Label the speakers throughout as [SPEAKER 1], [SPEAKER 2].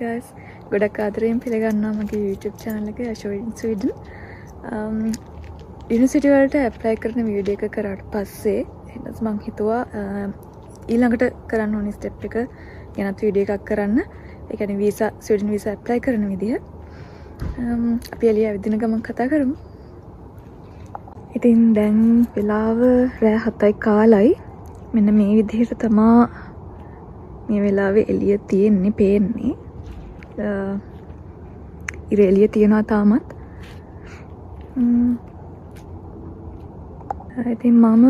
[SPEAKER 1] guys. ගොඩක් ආදරයෙන් පිළිගන්නවා මගේ YouTube channel එක Asho in Sweden. University වලට apply කරන වීඩියෝ එක කරාට පස්සේ ඊට මම හිතුවා ඊළඟට කරන්න ඕනි step එක ගැනත් වීඩියෝ එකක් කරන්න. ඒ කියන්නේ visa Sweden visa apply කරන විදිය. අපි එළිය ඇවිදින ගමන් කතා කරමු. ඉතින් දැන් වෙලාව රෑ 7යි කාලයි. මෙන්න මේ විදිහට තමා මේ වෙලාවේ එළිය තියෙන්නේ පේන්නේ. ඉර එළිය තියෙනවා තාමත්. ඉතින් මම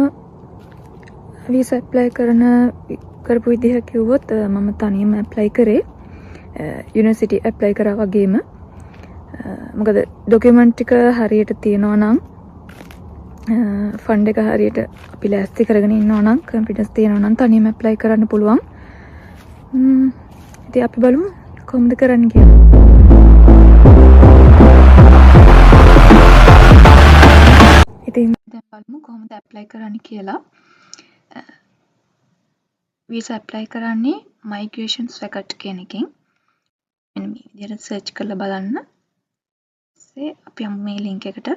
[SPEAKER 1] visa apply කරපු විදිහ කිව්වොත් මම තනියම apply කරේ. university apply කරා වගේම. මොකද document ටික හරියට තියෙනවා නම් ෆන්ඩ් එක හරියට අපි ලෑස්ති කරගෙන ඉන්නවා නම් confidence තියෙනවා නම් තනියම apply කරන්න පුළුවන්. ඉතින් අපි බලමු කොහොමද කරන්න කියලා. ඉතින් දැන් බලමු කොහොමද apply කරන්න කියලා. visa apply කරන්නේ migration faculty කියන එකෙන්. මෙන්න මේ විදිහට search කරලා බලන්න. ඊපස්සේ අපි යමු මේ link එකට.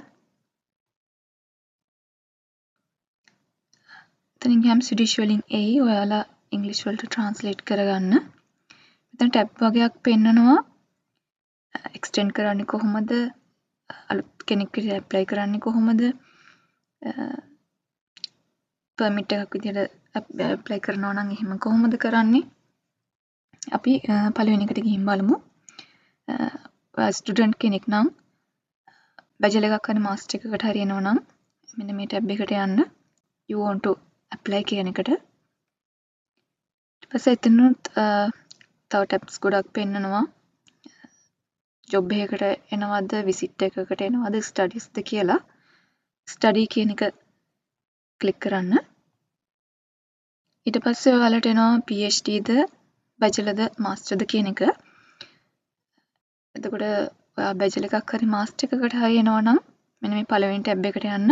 [SPEAKER 1] එතනින් ගියාම Swedish වලින් එයි ඔයාලා English වලට translate කරගන්න. මෙතන tab වගේක් පෙන්නනවා. extend කරන්නේ කොහොමද? අලුත් කෙනෙක් විදිහට apply කරන්නේ කොහොමද? permit එකක් විදිහට apply කරනවා නම් එහෙම කොහොමද කරන්නේ? අපි පළවෙනි එකට ගිහින් බලමු. student කෙනෙක් නම් bachelor එකක් හරි master එකකට හරි එනවා නම් මෙන්න මේ tab එකට යන්න. you want to apply කියන එකට. ඊට පස්සේ එතනත් තව tabs ගොඩක් පෙන්නනවා. job එකකට එනවද, visit එකකට එනවද, studies ද කියලා. study කියන එක click කරන්න. ඊට පස්සේ ඔයාලට එනවා PhD ද, bachelor ද, master ද කියන එක. එතකොට ඔයා bachelor එකක් හරි master එකකට හරි එනවා නම් මෙන්න මේ පළවෙනි tab එකට යන්න.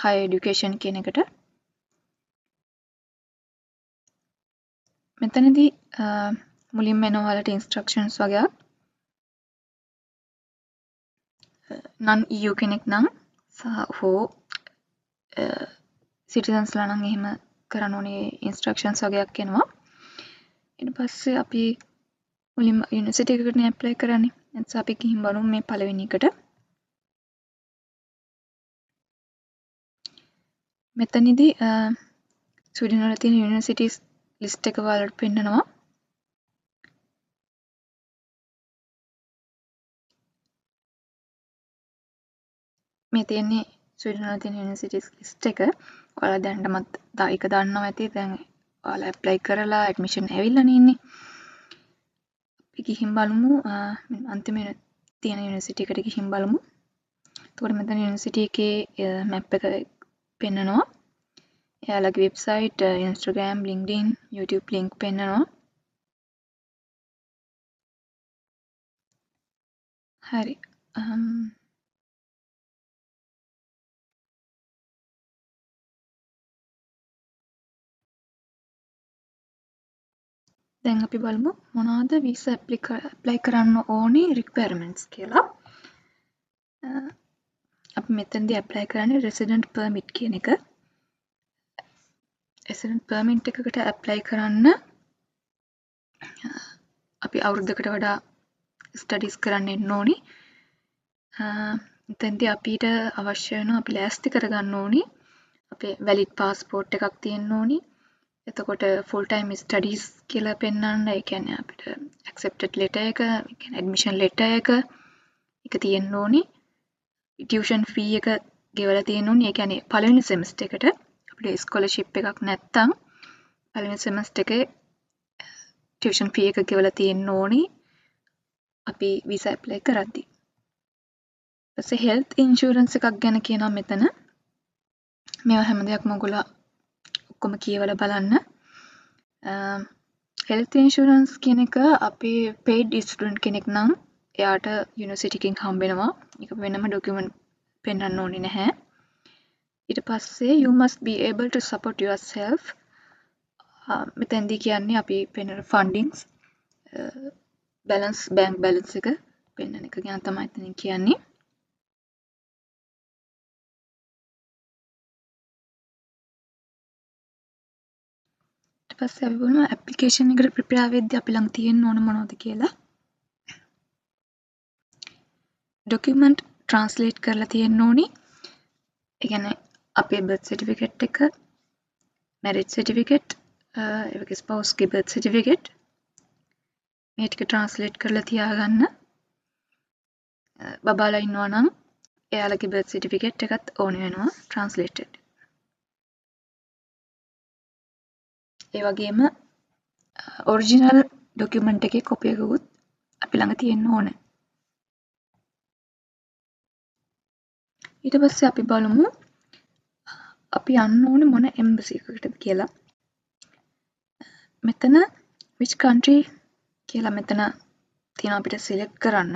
[SPEAKER 1] higher education කියන එකට. මෙතනදී මුලින්ම එනවා ඔයාලට instructions වගේක්. non EU කෙනෙක් නම් හෝ citizens ලා නම් එහෙම කරන්න ඕනේ instructions වගේක් එනවා. ඊට පස්සේ අපි මුලින්ම university එකකට apply කරන්නේ. එතකොට අපි ගිහින් බලමු මේ පළවෙනි එකට. මෙතනදී ස්වීඩන් වල තියෙන universities list එක ඔයාලට පෙන්නනවා. මේ තියෙන්නේ ස්වීඩන් වල තියෙන universities list එක. ඔයාලා දැනටමත් ඒක දන්නවා ඇති. දැන් ඔයාලා apply කරලා admission ඇවිල්ලා ඉන්නේ. අපි ගිහින් බලමු අන්තිම තියෙන university එකට ගිහින් බලමු. එතකොට මෙතන university එකේ map එක පෙන්නනවා. එයාලගේ website, Instagram, LinkedIn, YouTube link පෙන්නනවා. හරි. දැන් අපි බලමු මොනවද visa apply කරන්න ඕනේ requirements කියලා. අපි මෙතනදී apply කරන්නේ resident permit කියන එක. resident permit එකකට apply කරන්න අපි අවුරුද්දකට වඩා studies කරන්න ඉන්න ඕනි. එතෙන්දී අපිට අවශ්‍ය වෙනවා අපි ලෑස්ති කරගන්න ඕනි. අපේ valid passport එකක් තියෙන්න ඕනි. එතකොට full time studies කියලා පෙන්නන්න. ඒ කියන්නේ අපිට accepted letter එක, ඒ කියන්නේ admission letter එක තියෙන්න ඕනි. tuition fee එක ගෙවලා තියෙන්න ඕනි. ඒ කියන්නේ පළවෙනි semester එකට අපිට scholarship එකක් නැත්තම් පළවෙනි semester එකේ tuition fee එක ගෙවලා තියෙන්න ඕනි. අපි visa apply කරද්දී. ඊපස්සේ health insurance එකක් ගැන කියනවා මෙතන. මේවා හැම දෙයක්ම ඔයගොල්ලෝ ඔක්කොම කියවලා බලන්න. health insurance කියන එක අපි paid student කෙනෙක් නම් එයාට university එකෙන් හම්බ වෙනවා. ඒක වෙනම document පෙන්නන්න ඕනේ නැහැ. ඊට පස්සේ you must be able to support yourself. මෙතෙන්දී කියන්නේ අපි පෙන්නන fundings බැංක් බැලන්ස් එක පෙන්වන එක ගැන තමයි එතනින් කියන්නේ. ඊට පස්සේ අපි බලමු ඇප්ලිකේෂන් එකට ප්‍රිපෙයාර් වෙද්දී අපි ළඟ තියෙන්න ඕන මොනවද කියලා. ඩොකියුමන්ට් ට්‍රාන්ස්ලේට් කරලා තියෙන්න ඕනි. ඒ කියන්නේ අපේ බර්ත් සර්ටිෆිකේට් එක, මැරේජ් සර්ටිෆිකේට්, ඒ වගේ ස්පවුස්ගේ බර්ත් සර්ටිෆිකේට් මේ ටික ට්‍රාන්ස්ලේට් කරලා තියාගන්න. බබාලා ඉන්නවා නම් එයාලගේ බර්ත් සර්ටිෆිකේට් එකත් ඕන වෙනවා ට්‍රාන්ස්ලේටඩ්. ඒ වගේම ඔරිජිනල් ඩොකියුමන්ට් එකේ කොපි එකකුත් අපි ළඟ තියෙන්න ඕන. ඊට පස්සේ අපි බලමු අපි යන්න ඕනේ මොන එම්බසි එකකටද කියලා. මෙතන which country කියලා මෙතන තියෙනවා අපිට සිලෙක්ට් කරන්න.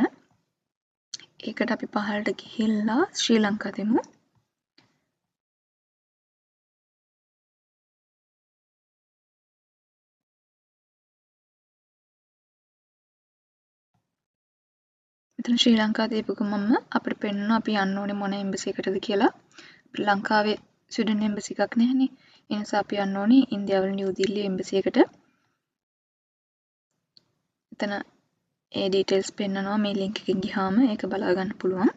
[SPEAKER 1] ඒකට අපි පහළට ගිහිල්ලා ශ්‍රී ලංකා දෙමු. මෙතන ශ්‍රී ලංකා දීපු ගමන්ම අපිට පෙන්වනවා අපි යන්න ඕනේ මොන එම්බසි එකටද කියලා. අපිට ලංකාවේ ස්වීඩන් එම්බසි එකක් නැහැනේ. ඒ නිසා අපි යන්න ඕනේ ඉන්දියාවල නිව් දිල්ලි එම්බසි එකට. එතන ඒ ඩීටේල්ස් පෙන්වනවා මේ ලින්ක් එකෙන් ගියාම ඒක බලා ගන්න පුළුවන්.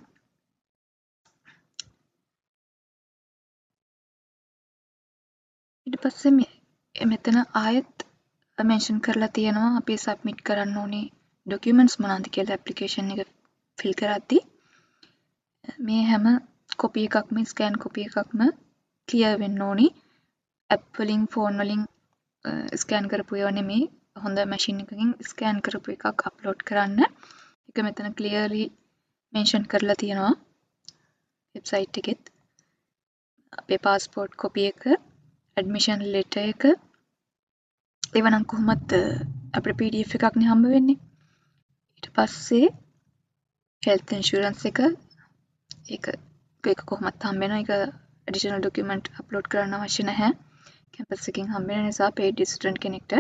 [SPEAKER 1] ඊට පස්සේ මෙතන ආයෙත් මෙන්ෂන් කරලා තියෙනවා අපි සබ්මිට් කරන්න ඕනේ ඩොකියුමන්ට්ස් මොනවද කියලා ඇප්ලිකේෂන් එක ෆිල් කරද්දී. මේ හැම කොපි එකක්ම ස්කෑන් කොපි එකක්ම ක්ලියර් වෙන්න ඕනි. ඇප් වලින් ෆෝන් වලින් ස්කෑන් කරපු ඒවා නෙමෙයි. හොඳ මැෂින් එකකින් ස්කෑන් කරපු එකක් අප්ලෝඩ් කරන්න. ඒක මෙතන ක්ලියර්ලි මෙන්ෂන් කරලා තියෙනවා වෙබ්සයිට් එකෙත්. අපේ පාස්පෝර්ට් කොපි එක, ඇඩ්මිෂන් ලෙටර් එක, ඒවා නම් කොහොමත් අපේ PDF එකක් නේ හම්බ වෙන්නේ. ඊට පස්සේ හෙල්ත් ඉන්ෂුරන්ස් එක ඒක කොහොමත් හම්බ වෙනවා. ඒක ඇඩිෂනල් ඩොකියුමන්ට් අප්ලෝඩ් කරන්න අවශ්‍ය නැහැ. කැම්පස් එකකින් හම්බ වෙන නිසා පේඩ් ස්ටුඩන්ට් කෙනෙක්ට.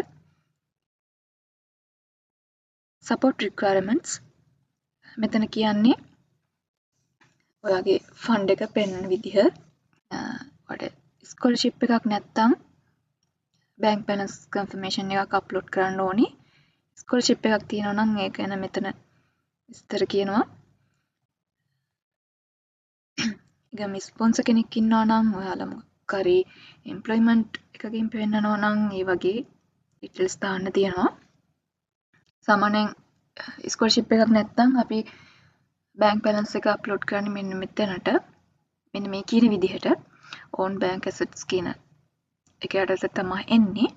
[SPEAKER 1] සපෝට් රික්වයර්මන්ට්ස් මෙතන කියන්නේ ඔයාගේ ෆන්ඩ් එක පෙන්වන විදිහ. ඔයාලට ස්කෝලර්ෂිප් එකක් නැත්නම් බැංක් බැලන්ස් කන්ෆර්මේෂන් එකක් අප්ලෝඩ් කරන්න ඕනි. ස්කෝලර්ෂිප් එකක් තියෙනවා නම් ඒක ගැන මෙතන විස්තර කියනවා. ගම ස්පොන්සර් කෙනෙක් ඉන්නවා නම් ඔයාලා මොකක් හරි එම්ප්ලොයිමන්ට් එකකින් පෙන්නනවා නම් ඒ වගේ ඩීටේල්ස් දාන්න තියෙනවා. සාමාන්‍යයෙන් ස්කෝලර්ෂිප් එකක් නැත්නම් අපි බැංක් බැලන්ස් එක අප්ලෝඩ් කරන්නේ මෙන්න මෙතනට. මෙන්න මේ කියන විදිහට own bank assets කියන එක යටතට තමයි එන්නේ.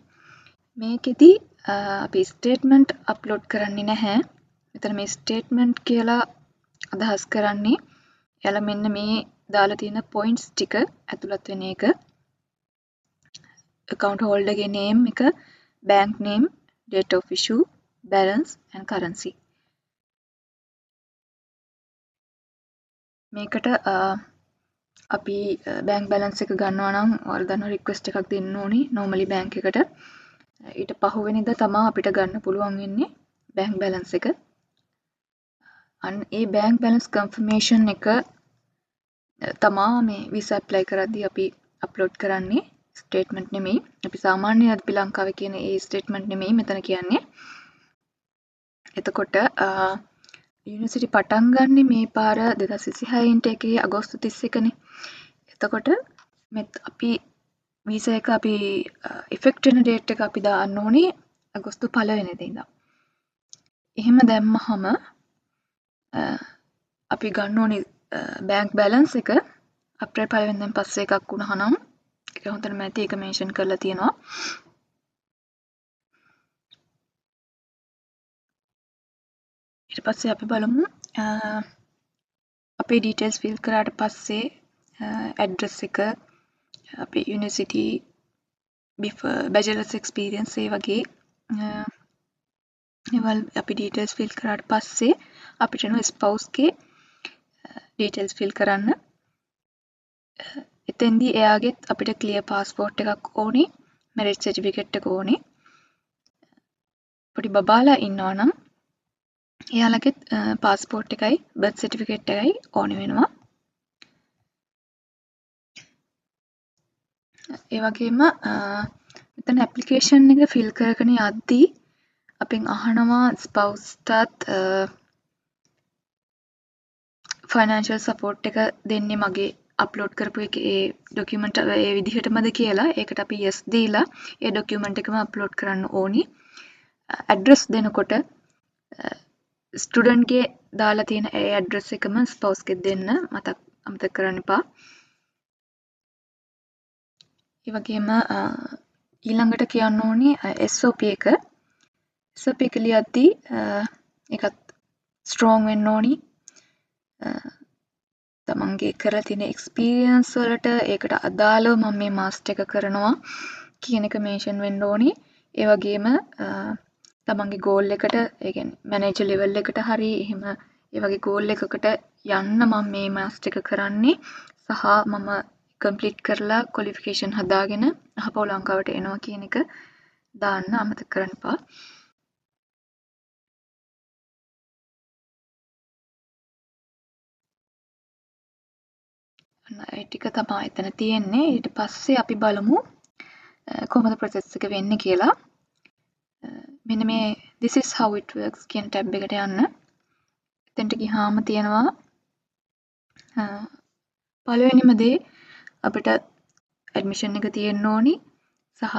[SPEAKER 1] මේකෙදි අපි ස්ටේට්මන්ට් අප්ලෝඩ් කරන්නේ නැහැ. මෙතන මේ ස්ටේට්මන්ට් කියලා අදහස් කරන්නේ එයාලා මෙන්න මේ දාලා තියෙන පොයින්ට්ස් ටික ඇතුළත් වෙන එක. account holder ගේ name එක, bank name, date of issue, balance and currency. මේකට අපි bank balance එක ගන්නවා නම් ඔයාලා දන්නවා request එකක් දෙන්න ඕනි normally bank එකට. ඊට පහුවෙනිදා තමයි අපිට ගන්න පුළුවන් වෙන්නේ bank balance එක. අන්න ඒ bank balance confirmation එක තමා මේ visa apply කරද්දී අපි අප්ලෝඩ් කරන්නේ. ස්ටේට්මන්ට් නෙමෙයි. අපි සාමාන්‍යයෙන් අපි ලංකාවේ කියන ඒ ස්ටේට්මන්ට් නෙමෙයි මෙතන කියන්නේ. එතකොට යුනිවර්සිටි පටන් ගන්නේ මේ පාර 2026 එකේ අගෝස්තු 31 නේ. එතකොට අපි වීසා එක අපි ඉෆෙක්ට් වෙන ඩේට් එක අපි දාන්න ඕනේ අගෝස්තු 1 වෙනිදා ඉඳන්. එහෙම දැම්මහම අපි ගන්න ඕනේ බැංක් බැලන්ස් එක අප්‍රේල් 1 වෙනිදාන් පස්සේ එකක් වුණානම් ඒක හොඳටම ඇති ඒක මෙන්ෂන් කරලා තියෙනවා. ඊට පස්සේ අපි බලමු අපේ ඩීටේල්ස් ෆිල් කරාට පස්සේ ඇඩ්‍රස් එක අපේ යුනිවර්සිටි බැචලර්ස් එක්ස්පීරියන්ස් ඒ වගේ ඒවල් අපි ඩීටේල්ස් ෆිල් කරාට පස්සේ අපිට එනවා ස්පවුස්ගේ ඩීටේල්ස් ෆිල් කරන්න. එතෙන්දී එයාගෙත් අපිට ක්ලියර් පාස්පෝර්ට් එකක් ඕනි, මැරේජ් සර්ටිෆිකේට් එක ඕනි. පොඩි බබාලා ඉන්නවා නම් එයාලගෙත් පාස්පෝර්ට් එකයි බර්ත් සර්ටිෆිකේට් එකයි ඕනේ වෙනවා. ඒ වගේම මෙතන ඇප්ලිකේෂන් එක ෆිල් කරගෙන යද්දී අපෙන් අහනවා ස්පවුස්ටත් ෆයිනෑන්ෂල් සපෝට් එක දෙන්නේ මගේ අප්ලෝඩ් කරපු ඒ ඩොකියුමන්ට් ඒ විදිහටමද කියලා. ඒකට අපි yes දීලා ඒ ඩොකියුමන්ට් එකම අප්ලෝඩ් කරන්න ඕනි. ඇඩ්‍රස් දෙනකොට ස්ටුඩන්ට්ගේ දාලා තියෙන ඒ ඇඩ්‍රස් එකම ස්පවුස්ගෙත් දෙන්න අමතක කරන්න එපා. ඒ වගේම ඊළඟට කියන්න ඕනි SOP එක. SOP එක ලියද්දී ඒකත් ස්ට්‍රෝං වෙන්න ඕනි. තමන්ගේ කරලා තියෙන එක්ස්පීරියන්ස් වලට ඒකට අදාළව මම මේ මාස්ටර් එක කරනවා කියන එක මෙන්ෂන් වෙන්න ඕනි. ඒ වගේම තමන්ගේ ගෝල් එකට ඒ කියන්නේ මැනේජර් ලෙවල් එකට හරි එහෙම ඒ වගේ ගෝල් එකකට යන්න මම මේ මාස්ටර් එක කරන්නේ සහ මම කම්ප්ලීට් කරලා ක්වොලිෆිකේෂන් හදාගෙන අහපව ලංකාවට එනවා කියන එක දාන්න අමතක කරන්න එපා. ඒ ටික තමයි එතන තියෙන්නේ. ඊට පස්සේ අපි බලමු කොහොමද ප්‍රොසෙස් එක වෙන්නේ කියලා. මෙන්න මේ this is how it works කියන ටැබ් එකට යන්න. එතනට ගියාම තියෙනවා පළවෙනිම දේ අපිට ඇඩ්මිෂන් එක තියෙන්න ඕනි සහ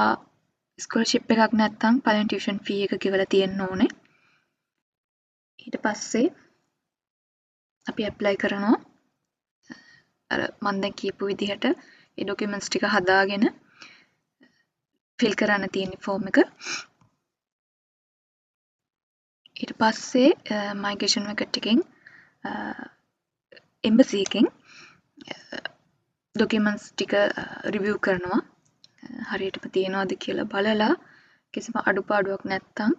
[SPEAKER 1] ස්කෝලර්ෂිප් එකක් නැත්නම් පළවෙනි ටියුෂන් ෆී එක ගෙවලා තියෙන්න ඕනේ. ඊට පස්සේ අපි ඇප්ලයි කරනවා. අර මම දැන් කියපු විදිහට ඒ ඩොකියුමන්ට්ස් ටික හදාගෙන ෆිල් කරන්න තියෙන ෆෝම් එක. ඊට පස්සේ මයිග්‍රේෂන් වෙකට් එකෙන් එම්බසි එකෙන් ඩොකියුමන්ට්ස් ටික රිවිව් කරනවා. හරියටම තියෙනවද කියලා බලලා කිසිම අඩුපාඩුවක් නැත්නම්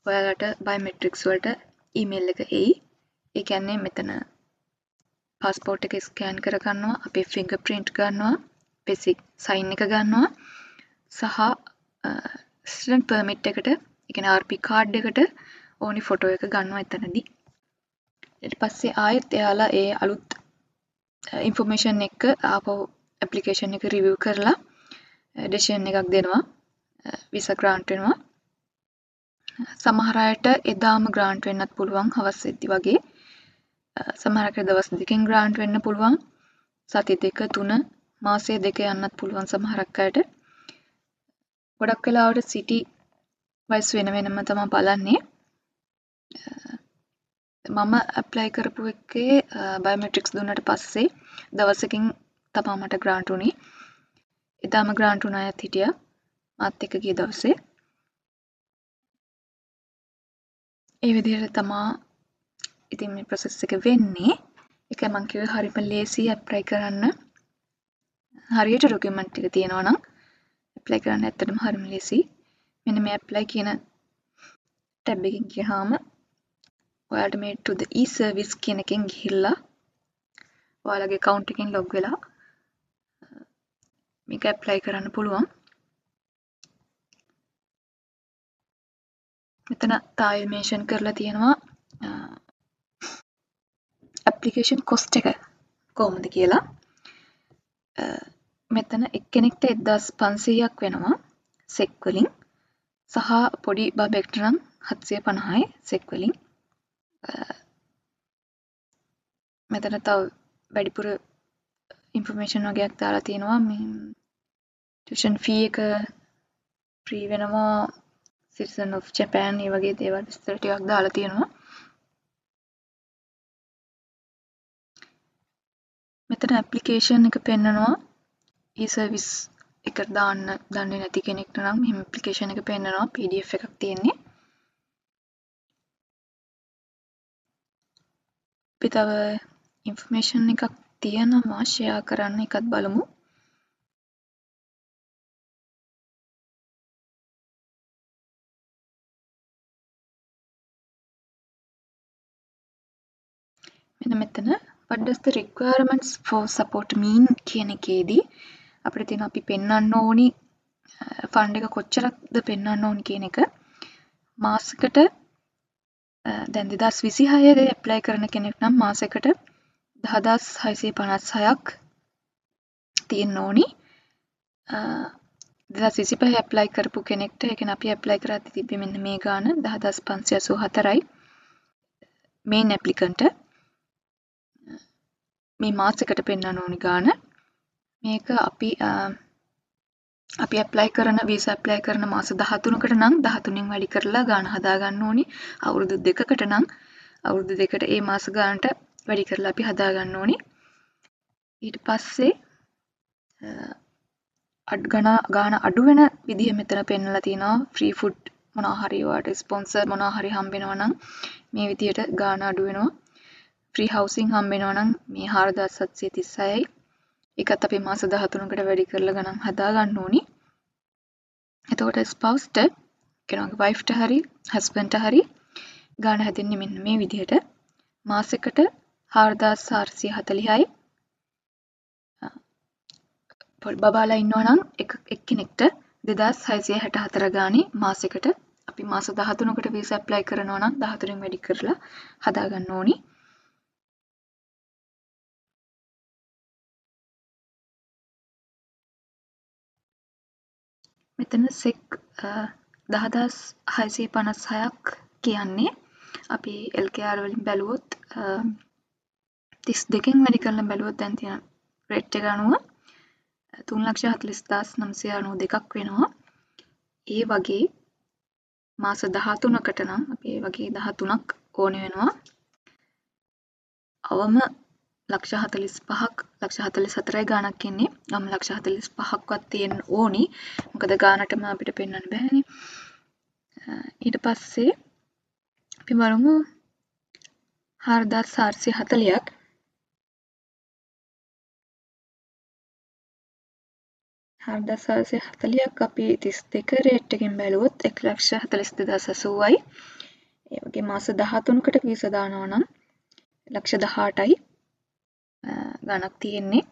[SPEAKER 1] ඔයාලට බයෝමෙට්‍රික්ස් වලට ඊමේල් එක එයි. ඒ කියන්නේ මෙතන පාස්පෝර්ට් එක ස්කෑන් කර ගන්නවා, අපේ ෆින්ගර් ප්‍රින්ට් ගන්නවා, බේසික් සයින් එක ගන්නවා සහ ස්ටුඩන්ට් පර්මිට් එකට, ඒ කියන්නේ RP කාඩ් එකට ඕනි ෆොටෝ එක ගන්නවා එතනදී. ඊට පස්සේ ආයෙත් එයාලා ඒ අලුත් ඉන්ෆර්මේෂන් එක ආපහු ඇප්ලිකේෂන් එක රිවිව් කරලා ඩිසිෂන් එකක් දෙනවා. වීසා ග්‍රාන්ට් වෙනවා. සමහර අයට එදාම ග්‍රාන්ට් වෙන්නත් පුළුවන් හවස් වෙද්දි වගේ. සමහර අයට දවස් දෙකකින් ග්‍රාන්ට් වෙන්න පුළුවන්. සති දෙක තුන මාසය දෙක යන්නත් පුළුවන් සමහරක් අයට. ගොඩක් වෙලාවට සිටි වයිස් වෙන වෙනම තමයි බලන්නේ. මම ඇප්ලයි කරපු එකේ බයෝමෙට්‍රික්ස් දුන්නට පස්සේ දවසකින් තමයි මට ග්‍රාන්ට් උනේ. එදාම ග්‍රාන්ට් උන අයත් හිටියා මාත් එක්ක ගිය දවසේ. ඒ විදිහට තමයි ඉතින් මේ ප්‍රොසෙස් එක වෙන්නේ. ඒක මම කිව්වේ හරිම ලේසි ඇප්ලයි කරන්න. හරියට ඩොකියුමන්ට් ටික තියෙනවා නම් ඇප්ලයි කරන්න ඇත්තටම හරිම ලේසි. මෙන්න මේ ඇප්ලයි කියන ටැබ් එකකින් ගියාම ඔයාලට මේ to the e-service කියන එකෙන් ගිහිල්ලා ඔයාලගේ account එකෙන් log වෙලා මේක ඇප්ලයි කරන්න පුළුවන්. මෙතන තායි මෙන්ෂන් කරලා තියෙනවා ඇප්ලිකේෂන් කොස්ට් එක කොහොමද කියලා. මෙතන එක්කෙනෙක්ට 1500ක් වෙනවා සෙක් වලින් සහ පොඩි බබෙක්ට නම් 750යි සෙක් වලින්. මෙතන තව වැඩිපුර ඉන්ෆර්මේෂන් වගේක් දාලා තියෙනවා. මේ ටියුෂන් ෆී එක ෆ්‍රී වෙනවා, සිටිසන් ඔෆ් ජපාන් ඒ වගේ දේවල් විස්තර ටිකක් දාලා තියෙනවා. මෙතන ඇප්ලිකේෂන් එක පෙන්නනවා. e-service එකට දාන්න දන්නේ නැති කෙනෙක්ට නම් මෙහෙම ඇප්ලිකේෂන් එක පෙන්නනවා. PDF එකක් තියෙන්නේ. අපි තව ඉන්ෆර්මේෂන් එකක් තියෙනවා ෂෙයා කරන්න, එකත් බලමු. මෙන්න මෙතන what does the requirements for support mean කියන එකේදී අපිට තියෙන අපි පෙන්වන්න ඕනි ෆන්ඩ් එක කොච්චරක්ද පෙන්වන්න ඕනි කියන එක. මාසෙකට දැන් 2026 ඇප්ලයි කරන කෙනෙක් නම් මාසෙකට 10656ක් තියෙන්න ඕනි. 2025 ඇප්ලයි කරපු කෙනෙක්ට, ඒ කියන්නේ අපි ඇප්ලයි කරද්දි තිබ්බේ මෙන්න මේ ගාන 10584යි මේන් ඇප්ලිකන්ට් මේ මාසෙකට පෙන්වන්න ඕනි ගාන. මේක අපි ඇප්ලයි කරන වීසා ඇප්ලයි කරන මාස 13කට නම් 13න් වැඩි කරලා ගාන හදා ගන්න ඕනි. අවුරුදු 2කට නම් අවුරුදු 2කට ඒ මාස ගානට වැඩි කරලා අපි හදා ගන්න ඕනි. ඊට පස්සේ ගාන අඩු වෙන විදිහ මෙතන පෙන්වලා තියෙනවා. ෆ්‍රී ෆුඩ් මොනවා හරි ඔයාලට ස්පොන්සර් මොනවා හරි හම්බ වෙනවා නම් මේ විදිහට ගාන අඩු වෙනවා. ෆ්‍රී හවුසින් හම්බ වෙනවා නම් මේ 4736යි. ඒකත් අපි මාස 13කට වැඩි කරලා ගණන් හදා ගන්න ඕනි. එතකොට ස්පවුස්ට කෙනාගේ වයිෆ්ට හරි හස්බන්ඩ්ට හරි ගාන හැදෙන්නේ මෙන්න මේ විදිහට. මාසෙකට 4440යි. බබාලා ඉන්නවා නම් එක්කෙනෙක්ට 2664 ගානේ මාසෙකට අපි මාස 13කට වීසා ඇප්ලයි කරනවා නම් 13න් වැඩි කරලා හදා ගන්න ඕනි. මෙතන සෙක් 10656ක් කියන්නේ අපි LKR වලින් බැලුවොත් 32කින් වැඩි කරලා බැලුවොත් දැන් තියෙන රේට් එක අනුව 3,40,992ක් වෙනවා. ඒ වගේ මාස 13කට නම් අපි ඒ වගේ 13ක් ඕනේ වෙනවා. අවම 1,45ක් 1,44යි ගාණක් එන්නේ. අවම 1,45ක්වත් තියෙන්න ඕනි. මොකද ගාණටම අපිට පෙන්වන්න බෑනේ. ඊට පස්සේ අපි බලමු 4,440ක් 4,440ක් අපි 32 රේට් එකෙන් බැලුවොත් 1,42,080යි. ඒ වගේ මාස 13කට වීසා දානවා නම් 1,18යි ගණක් තියෙන්නේ.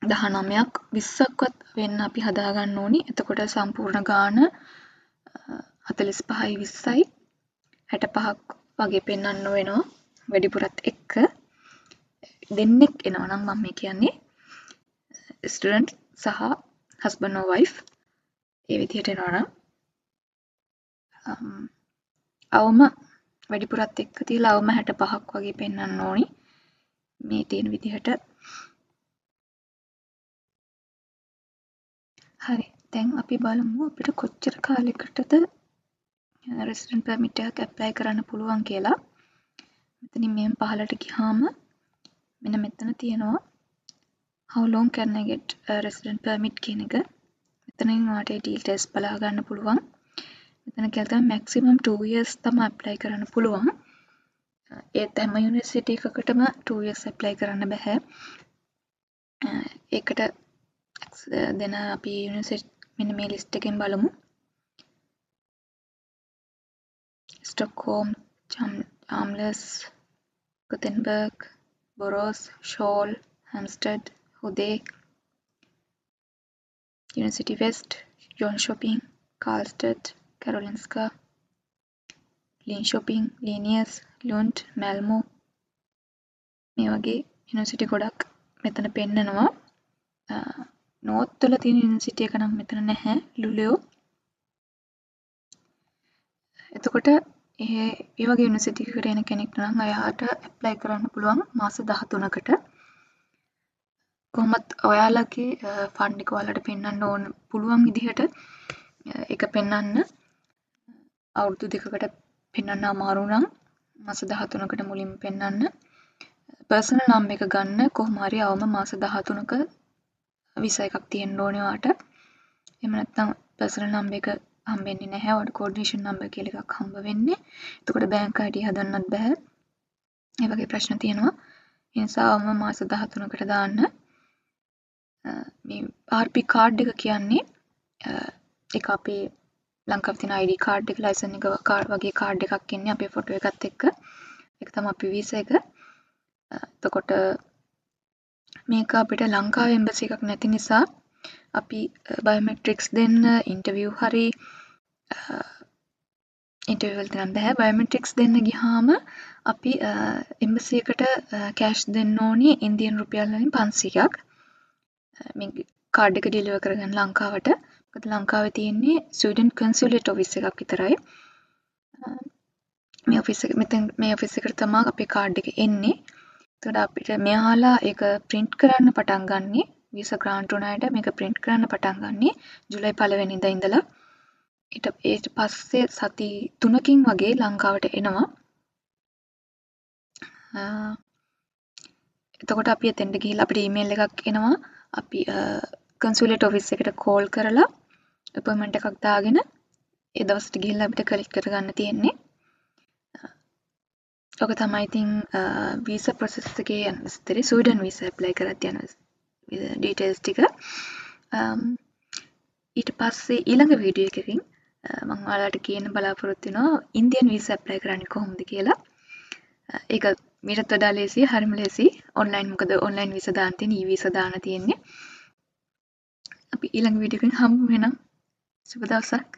[SPEAKER 1] 19ක් 20ක්වත් වෙන්න අපි හදා ගන්න ඕනි. එතකොට සම්පූර්ණ ගාන 45යි 20යි 65ක් වගේ පෙන්වන්න වෙනවා. වැඩිපුරත් එක්ක දෙන්නෙක් එනවා නම් මම කියන්නේ ස්ටුඩන්ට් සහ හස්බන්ඩ් or වයිෆ් ඒ විදිහට එනවා නම් අවම වැඩිපුරත් එක්ක තියලා අවම 65ක් වගේ පෙන්වන්න ඕනි. මේ තියෙන විදිහට. හරි. දැන් අපි බලමු අපිට කොච්චර කාලයකටද රෙසිඩන්ට් පර්මිට් එකක් ඇප්ලයි කරන්න පුළුවන් කියලා. මෙතනින් මෙහෙම පහළට ගියාම මෙන්න මෙතන තියෙනවා how long can I get a resident permit කියන එක. මෙතනින් ඔයාලට ඒ details බලා ගන්න පුළුවන්. මෙතන කියලා තමයි maximum 2 years තමයි apply කරන්න පුළුවන්. ඒත් හැම යුනිවර්සිටි එකකටම 2 years apply කරන්න බෑ. ඒකට දෙන අපි යුනිවර්සිටි මෙන්න මේ ලිස්ට් එකෙන් බලමු. Stockholm, Chalmers, Gothenburg, Borås, Scholl, Halmstad, Hudik, University West, Jönköping, Karlstad, Karolinska, Linköping, Linnaeus, Lund, Malmö මේ වගේ යුනිවර්සිටි ගොඩක් මෙතන පෙන්නනවා. නෝර්ත් වල තියෙන යුනිවර්සිටි එක නම් මෙතන නැහැ. ලුලියෝ. එතකොට ඒ වගේ යුනිවර්සිටි එකකට එන කෙනෙක්ට නම් අයාට ඇප්ලයි කරන්න පුළුවන් මාස 13කට. කොහොමත් ඔයාලගේ ෆන්ඩ් එක ඔයාලට පෙන්වන්න ඕන පුළුවන් විදිහට ඒක පෙන්වන්න අවුරුදු 2කට පෙන්වන්න අමාරු නම් මාස 13කට මුලින්ම පෙන්වන්න. පර්සනල් නම්බර් එක ගන්න කොහොම හරි අවම මාස 13ක වීසා එකක් තියෙන්න ඕනේ ඔයාට. එහෙම නැත්නම් පර්සනල් නම්බර් එක හම්බෙන්නේ නැහැ. ඔයාලට කෝඩිනේෂන් නම්බර් කියලා එකක් හම්බ වෙන්නේ. එතකොට බැංක් ID හදන්නත් බෑ. ඒ වගේ ප්‍රශ්න තියෙනවා. ඒ නිසා අවම මාස 13කට දාන්න. මේ RP කාඩ් එක කියන්නේ ඒක අපේ ලංකාවේ තියෙන ID කාඩ් එක ලයිසන් එක වගේ කාඩ් එකක් එන්නේ අපේ ෆොටෝ එකත් එක්ක. ඒක තමයි අපේ වීසා එක. එතකොට මේක අපිට ලංකාවේ එම්බසි එකක් නැති නිසා අපි බයෝමෙට්‍රික්ස් දෙන්න ඉන්ටර්විව් හරි ඉන්ටර්විව් වලට නම් බෑ. බයෝමෙට්‍රික්ස් දෙන්න ගියාම අපි එම්බසි එකට කෑෂ් දෙන්න ඕනි ඉන්දියන් රුපියල් වලින් 500ක්. මේ කාඩ් එක ඩෙලිවර් කරගන්න ලංකාවට. මොකද ලංකාවේ තියෙන්නේ ස්වීඩන් කන්සුලේට් ඔෆිස් එකක් විතරයි. මේ ඔෆිස් එකට තමයි අපේ කාඩ් එක එන්නේ. එතකොට අපිට මෙයාලා ඒක print කරන්න පටන් ගන්නෙ වීසා ග්‍රාන්ට් වුණ අයට මේක print කරන්න පටන් ගන්නෙ ජූලයි 1 වෙනිදා ඉඳලා. ඊට පස්සේ සති 3කින් වගේ ලංකාවට එනවා. එතකොට අපි එතෙන්ට ගිහිල්ලා අපිට ඊමේල් එකක් එනවා. අපි කන්සුලේට් ඔෆිස් එකට කෝල් කරලා අපොයින්ට්මන්ට් එකක් දාගෙන ඒ දවසට ගිහිල්ලා අපිට කලෙක්ට් කරගන්න තියෙන්නේ. ඔක තමයි ඉතින් වීසා ප්‍රොසෙස් එකේ යන විස්තරේ. ස්වීඩන් වීසා ඇප්ලයි කරත් යන ඩීටේල්ස් ටික. ඊට පස්සේ ඊළඟ වීඩියෝ එකකින් මම ඔයාලට කියන්න බලාපොරොත්තු වෙනවා ඉන්දියන් වීසා ඇප්ලයි කරන්නේ කොහොමද කියලා. ඒක මීටත් වඩා ලේසියි, හරිම ලේසියි. ඔන්ලයින් මොකද ඔන්ලයින් වීසා දාන්න තියෙන, ඊ වීසා දාන්න තියෙන්නේ. අපි ඊළඟ වීඩියෝ එකකින් හම්බ වෙනවා. සුබ දවසක්.